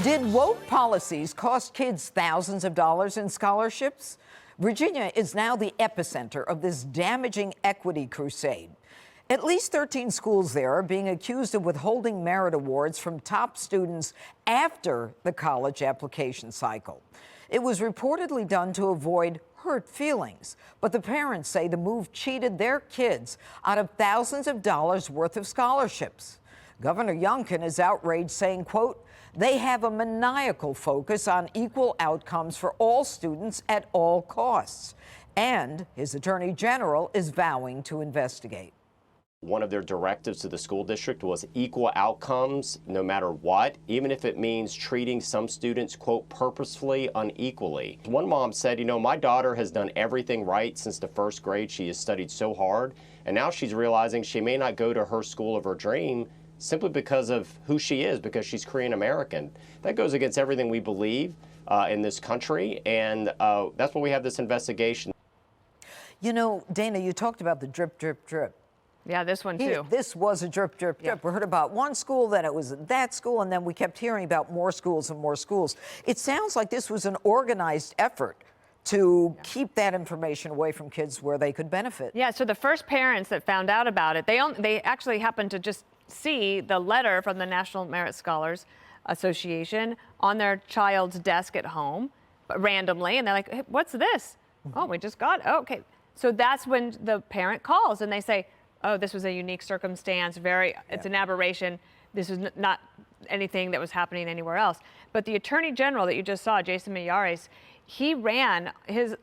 Did woke policies cost kids thousands of dollars in scholarships? Virginia is now the epicenter of this damaging equity crusade. At least 13 schools there are being accused of withholding merit awards from top students after the college application cycle. It was reportedly done to avoid hurt feelings, but the parents say the move cheated their kids out of thousands of dollars worth of scholarships. Governor Youngkin is outraged, saying, quote, "They have a maniacal focus on equal outcomes for all students at all costs." And his attorney general is vowing to investigate. One of their directives to the school district was equal outcomes no matter what, even if it means treating some students, quote, purposefully unequally. One mom said, my daughter has done everything right since the first grade. She has studied so hard, and now she's realizing she may not go to her school of her dream simply because of who she is, because she's Korean American. That goes against everything we believe in this country, and that's why we have this investigation. Dana, you talked about the drip, drip, drip. Yeah, this one too. This was a drip, drip, drip. We heard about one school, then it was that school, and then we kept hearing about more schools and more schools. It sounds like this was an organized effort to keep that information away from kids where they could benefit. Yeah, so the first parents that found out about it, they actually happened to just see the letter from the National Merit Scholars Association on their child's desk at home randomly, and they're like, "Hey, what's this?" "Oh, we just got it." "Oh, okay." So that's when the parent calls and they say, "Oh, this was a unique circumstance, it's an aberration. This is not anything that was happening anywhere else." But the Attorney General that you just saw, Jason Miyares, he ran his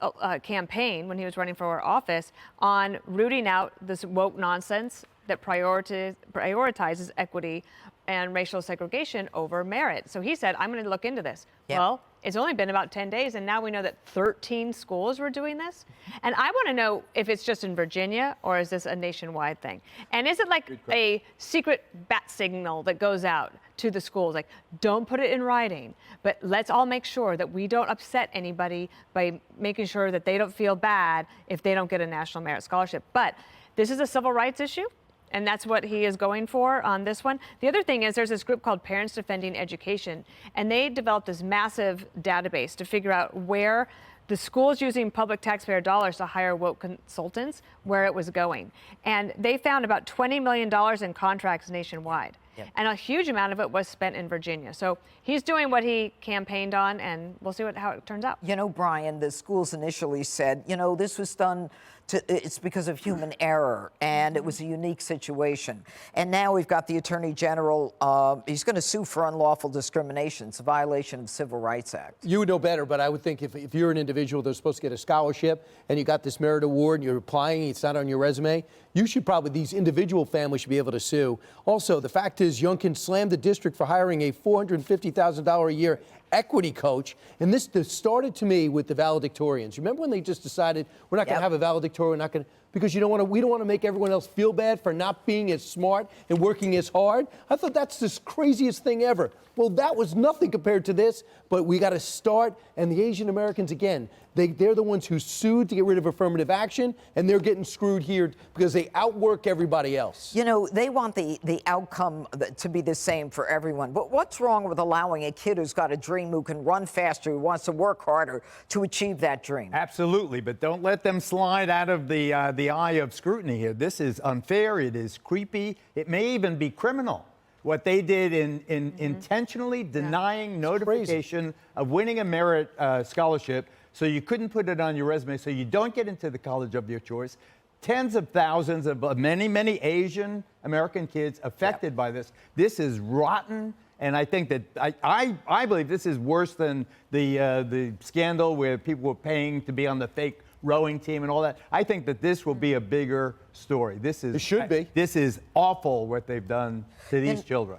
campaign when he was running for office on rooting out this woke nonsense that prioritizes equity and racial segregation over merit. So he said, "I'm going to look into this." Yep. Well, it's only been about 10 days, and now we know that 13 schools were doing this. And I want to know if it's just in Virginia, or is this a nationwide thing? And is it like a secret bat signal that goes out to the schools? Like, don't put it in writing, but let's all make sure that we don't upset anybody by making sure that they don't feel bad if they don't get a National Merit Scholarship. But this is a civil rights issue. And that's what he is going for on this one. The other thing is there's this group called Parents Defending Education, and they developed this massive database to figure out where the schools using public taxpayer dollars to hire woke consultants, where it was going. And they found about $20 million in contracts nationwide. Yep. And a huge amount of it was spent in Virginia. So he's doing what he campaigned on, and we'll see how it turns out. Brian, the schools initially said, this was done it's because of human error, and it was a unique situation. And now we've got the Attorney General, he's going to sue for unlawful discrimination. It's a violation of the Civil Rights Act. You would know better, but I would think if you're an individual that's supposed to get a scholarship and you got this merit award and you're applying, it's not on your resume, you should probably, these individual families should be able to sue. Also, the fact is Youngkin slammed the district for hiring a $450,000 a year equity coach, and this started to me with the valedictorians. Remember when they just decided we're not going to have a valedictorian, we're not going to, because we don't want to make everyone else feel bad for not being as smart and working as hard? I thought that's the craziest thing ever. Well, that was nothing compared to this, but we got to start. And the Asian Americans, again, they're the ones who sued to get rid of affirmative action, and they're getting screwed here because they outwork everybody else. They want the outcome to be the same for everyone. But what's wrong with allowing a kid who's got a dream, who can run faster, who wants to work harder to achieve that dream? Absolutely, but don't let them slide out of the eye of scrutiny here. This is unfair. It is creepy. It may even be criminal. What they did in intentionally denying notification of winning a merit scholarship, so you couldn't put it on your resume, so you don't get into the college of your choice. Tens of thousands of many, many Asian American kids affected by this. This is rotten, and I think that I believe this is worse than the scandal where people were paying to be on the fake rowing team and all that. I think that this will be a bigger story. It should be. This is awful what they've done to these children.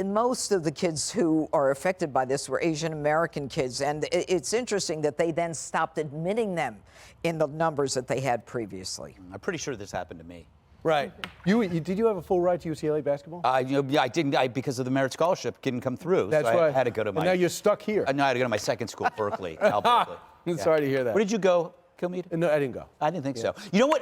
Most of the kids who are affected by this were Asian American kids, and it's interesting that they then stopped admitting them in the numbers that they had previously. I'm pretty sure this happened to me. Right. Did you have a full ride to UCLA basketball? Yeah, I didn't. Because of the merit scholarship didn't come through. That's so right. I had to go to my. And now you're stuck here. No, I had to go to my second school, Berkeley. Cal Berkeley. Yeah. Sorry to hear that. Where did you go, Kilmeade? No, I didn't go. I didn't think so. You know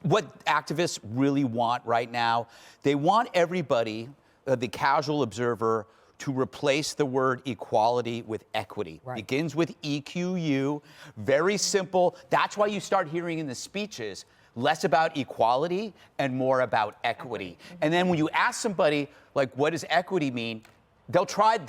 what activists really want right now? They want everybody, the casual observer, to replace the word equality with equity. Right. Begins with EQU, very simple. That's why you start hearing in the speeches less about equality and more about equity. And then when you ask somebody, like, what does equity mean? They'll kind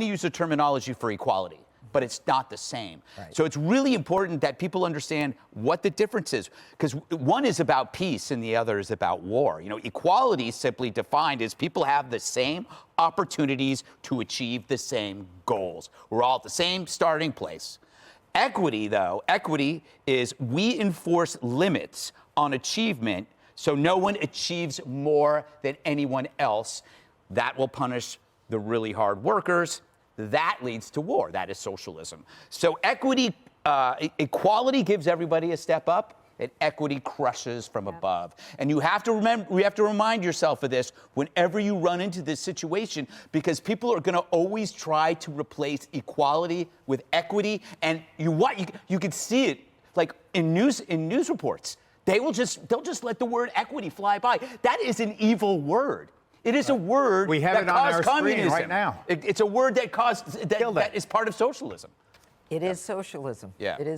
of use the terminology for equality, but it's not the same. Right. So it's really important that people understand what the difference is, because one is about peace and the other is about war. You know, equality simply defined as people have the same opportunities to achieve the same goals. We're all at the same starting place. Equity, though, equity is we enforce limits on achievement so no one achieves more than anyone else. That will punish the really hard workers. That leads to war. That is socialism. So equality gives everybody a step up, and equity crushes from above. And you have to remind yourself of this whenever you run into this situation, because people are going to always try to replace equality with equity. And you can see it like in news reports. They'll just let the word equity fly by. That is an evil word. It is a word We have that it on our caused screen communism. right now. It's a word that Killed it. that is part of socialism. It is socialism. Yeah. It is.